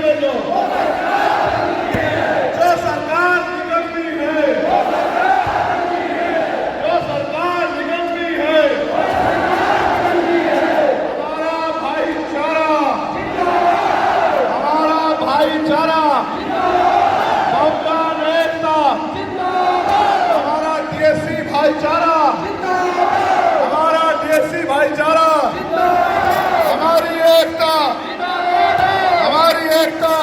है जो सरकार निगमती है, जो सरकार निगमती है, हमारा भाईचारा, हमारा भाईचारा, बहुदान एकता, हमारा टीएससी भाईचारा, हमारा टीएससी भाईचारा, हमारी एकता, हमारी एकता,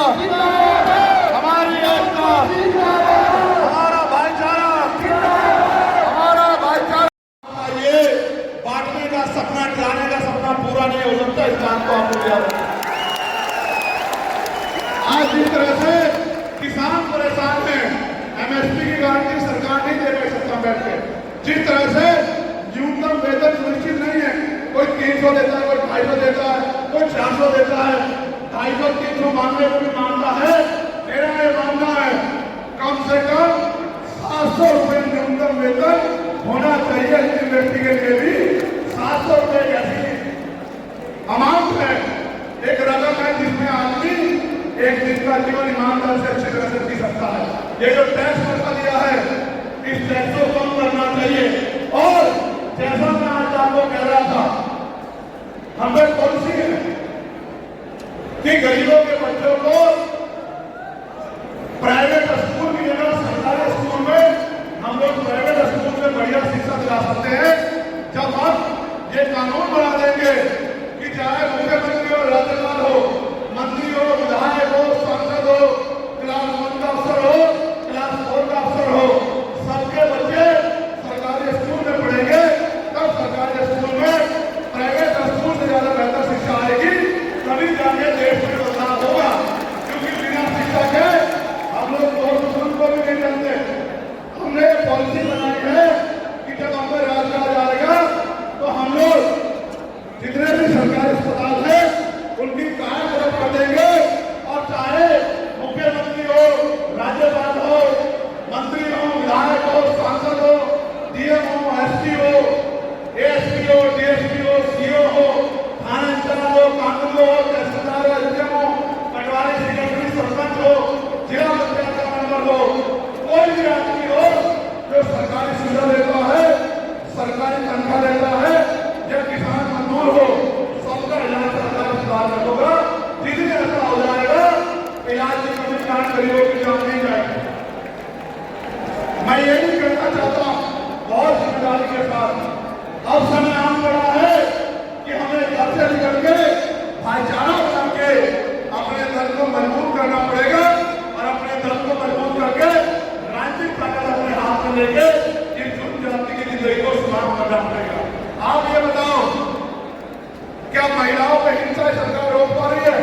हमारी एकता, हमारा भाईचारा, हमारा भाईचारा। ये बांटने का सपना, गिराने का सपना पूरा नहीं हो सकता, इस बात को आपको याद रखना। आज जिस तरह से किसान परेशान है, एमएसपी की गारंटी सरकार नहीं दे रही सत्ता बैठ के, जिस तरह से न्यूनतम वेतन सुनिश्चित नहीं है, कोई 300 देता है, कोई 250 देता है, कोई 400 देता है, 250-300 मांगने को भी मानता है। मेरा ये मानना है कम से कम 700 रुपये न्यूनतम वेतन होना चाहिए। इस व्यक्ति के लिए भी 700 रुपये ऐसी अमाउंट है, एक रकम है जिसमें आदमी एक दिन का जीवन ईमानदार से अच्छी तरह से जी सकता है। ये जो टैक्स बढ़ा दिया है, इस टैक्स को कम करना चाहिए। और जैसा मैं आज आपको कह रहा था, हमें पॉलिसी है कि गरीबों के बच्चों को प्राइवेट स्कूल की जगह सरकारी स्कूल में हम लोग प्राइवेट स्कूल में बढ़िया शिक्षा दिला सकते हैं। जब हम ये कानून बना देंगे कि चाहे मुख्यमंत्री हो, राज्यपाल हो, मंत्री हो, विधायक हो, सांसद हो, क्लास 1 का अफसर हो, क्लास 4 का अफसर हो, सबके बच्चे सरकारी स्कूल में पढ़ेंगे, तब सरकारी स्कूल में प्राइवेट स्कूल से ज्यादा बेहतर शिक्षा आएगी, तभी जाके देश में बदलाव होगा। क्योंकि बिना शिक्षा के हम लोग दो दुश्मन को भी नहीं जानते। हमने पॉलिसी बनाई है कि जब हमें राज आ जाएगा तो हम लोग जितने भी सरकारी अस्पताल है उनकी काया पलट कर देंगे। और चाहे मुख्यमंत्री हो, राज्यपाल हो, मंत्री हो, विधायक हो, सांसद हो, डीएम हो, एसपी हो, एएसपी हो, डीएसपी हो, सीओ हो, थाना इंचार्ज हो, कानून हो, तहसीलदार हो, एसडीएम हो, पटवारी, सेक्रेटरी, सरपंच हो, जिला पंचायत का मेंबर हो, कोई भी आदमी हो जो सरकारी सुविधा लेता है, सरकारी तनख्वाह लेता है, या किसान मजदूर हो, सबका इलाज सरकार अस्पताल में होगा। जिस दिन ऐसा हो जाएगा, इलाज की कमी गरीबों की जान नहीं जाएगी। मैं ये भी कहना चाहता हूँ बहुत जिम्मेदारी के साथ, अब समय आन पड़ा है कि हमें घर से निकल के भाईचारा बना के अपने दल को मजबूत करना पड़ेगा और अपने दल को मजबूत करके राजनीतिक ताकत अपने हाथ में लेके इस जनजाति की जिंदगी को सुधार करना पड़ेगा। आप ये बताओ, क्या महिलाओं पे हिंसा सरकार रोक पा रही है?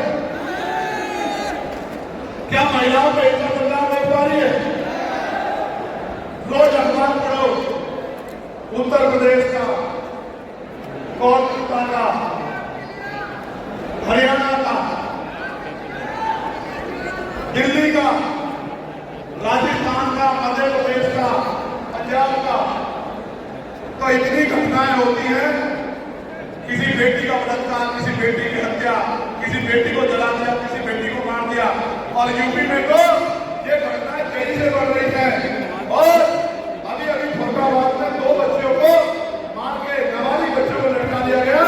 क्या महिलाओं पे हिंसा सरकार रोक पा रही है? रोज अखबार पढ़ो, उत्तर प्रदेश का, कोलकाता का, हरियाणा का, दिल्ली का, राजस्थान का, मध्य प्रदेश का, पंजाब का, तो इतनी घटनाएं होती हैं। किसी बेटी का बलात्कार, किसी बेटी की हत्या, किसी बेटी को जला दिया, किसी बेटी को मार दिया। और यूपी में तो ये घटनाएं तेजी से बढ़ रही है। और अभी अभी फरुखाबाद में 2 बच्चों को मार के, नाबालिग बच्चों को लटका दिया गया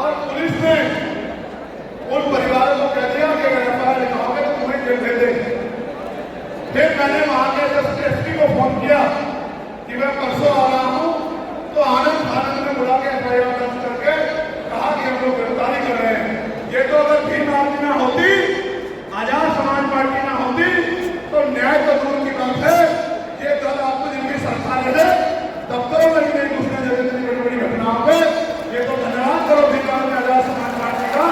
और पुलिस ने उन परिवारों को कह दिया कि अगर एफआईआर लिखाओगे तो तुम्हें जेल भेज देंगे। फिर मैंने वहां के एसपी को फोन किया कि मैं परसों आ रहा हूं, तो आनंद में बुला के एफआईआर दर्ज करके कहा कि हम लोग गिरफ्तारी कर रहे हैं। ये तो अगर भीम आर्मी ना होती, आजाद समाज पार्टी ना होती, तो न्याय तो दूर की बात है, ये दल आपको जिनकी सरकार है दफ्तरों में भी नहीं घुसने देते इतनी बड़ी बड़ी घटनाओं पे। ये तो धन्यवाद करो भीम आर्मी आजाद समाज पार्टी का,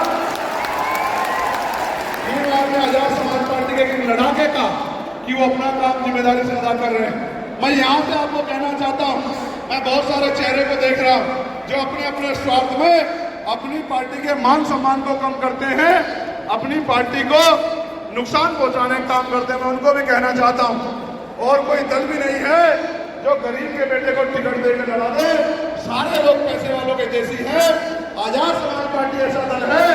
भीम आर्मी आजाद समाज पार्टी के लड़ाके का, कि वो अपना काम जिम्मेदारी से अदा कर रहे हैं। मैं यहाँ से आपको कहना चाहता हूँ, मैं बहुत सारे चेहरे को देख रहा हूँ जो अपने अपने स्वार्थ में अपनी पार्टी के मान सम्मान को कम करते हैं, अपनी पार्टी को नुकसान पहुंचाने का काम करते हैं। मैं उनको भी कहना चाहता हूं, और कोई दल भी नहीं है जो गरीब के बेटे को टिकट देकर लड़ा दे। सारे लोग पैसे वालों के जैसी हैं। आजाद समाज पार्टी ऐसा दल है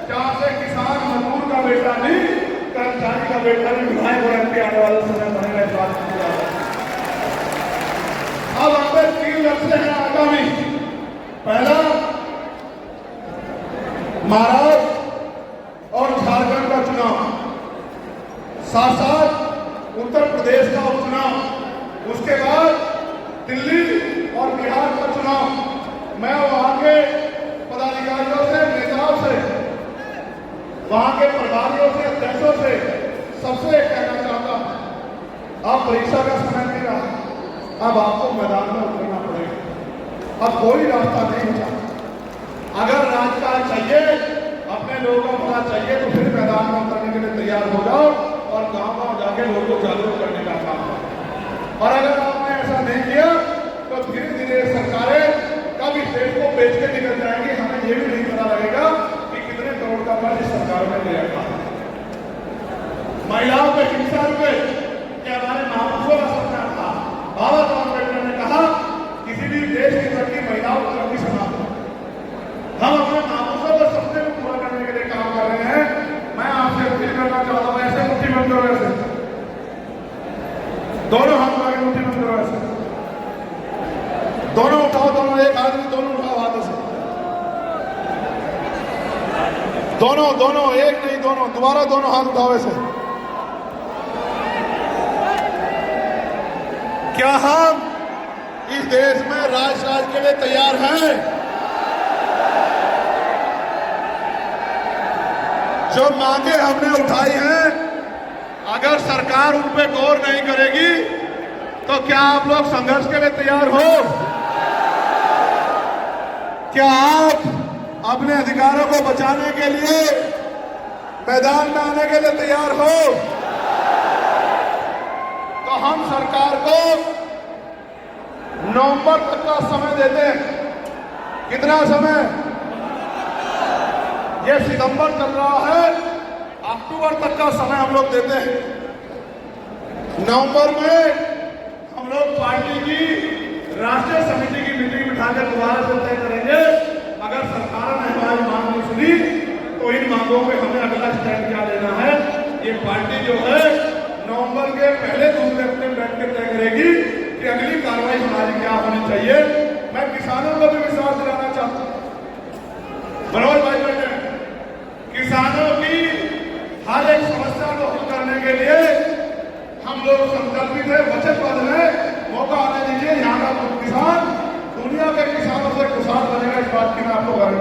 जहां से किसान मजदूर का बेटा भी कर्मचारी का वेतन विधायक और एमपी आने वाले समय बनेगा, इस बात की बात है। अब हमें 3 लक्ष्य हैं आगामी। पहला, महाराष्ट्र और झारखंड का चुनाव, साथ साथ उत्तर प्रदेश का उपचुनाव, उसके बाद दिल्ली और बिहार का चुनाव। मैं वहां के पदाधिकारियों से, नेताओं से, वहां के प्रभारियों से, अध्यक्षों से सबसे कहना चाहता हूं, अब परीक्षा का समय नहीं रहा, अब आपको मैदान में उतरना पड़ेगा। अब कोई रास्ता नहीं बचा। अगर राजकाज चाहिए, अपने लोगों का भला चाहिए, तो फिर मैदान में उतरने के लिए तैयार हो जाओ और गांव-गांव जाके लोगों को जागरूक करने का काम करो। और अगर आपने ऐसा नहीं किया तो धीरे धीरे सरकारें कब इस देश को बेच के निकल जाएंगी, हमें ये भी नहीं पता लगेगा कि कितने करोड़ का कर्ज सरकारों ने लिया था। महिलाओं पे हिंसा रुके, कि हमारे महापुरुषों का सपना था। बाबा साहब अम्बेडकर ने कहा किसी भी देश की तरक्की महिलाओं की तरक्की से नाम है। हम अपने महापुरुषों के सपने को पूरा करने के लिए काम कर रहे हैं। मैं आपसे अपील करना चाहता हूं, ऐसे मुट्ठी बंद करो, ऐसे दोनों हाथ आगे मुट्ठी बंद करो, ऐसे दोनों उठाओ, दोनों एक आदमी, दोनों उठाओ हाथों से, दोनों एक नहीं, दोनों दोबारा दोनों हाथ उठाओ ऐसे। क्या हम इस देश में राज के लिए तैयार हैं? जो मांगे हमने उठाई हैं, अगर सरकार उन पे गौर नहीं करेगी तो क्या आप लोग संघर्ष के लिए तैयार हो? क्या आप अपने अधिकारों को बचाने के लिए मैदान में आने के लिए तैयार हो? तो हम सरकार को नवंबर तक का समय देते हैं। कितना समय? ये सितंबर चल रहा है, अक्टूबर तक का समय हम लोग देते हैं। नवंबर में हम लोग पार्टी की राष्ट्रीय समिति की मीटिंग बिठाकर दोबारा से तय करेंगे। अगर सरकार ने हमारी मांग नहीं सुनी तो इन मांगों पे हमें अगला स्टैंड क्या लेना है, ये पार्टी जो है नवंबर के पहले दूसरे हफ्ते में बैठ के तय करेगी कि अगली कार्रवाई हमारी क्या होनी चाहिए। मैं किसानों को भी विश्वास दिलाना चाहता हूं। मनोज भाई बैठे, किसानों की हर एक समस्या को हल करने के लिए हम लोग संकल्पित है, वचनबद्ध है। मौका आने दीजिए, यहाँ का किसान दुनिया के किसानों से खुशहाल बनेगा, इस बात की मैं आपको गारंटी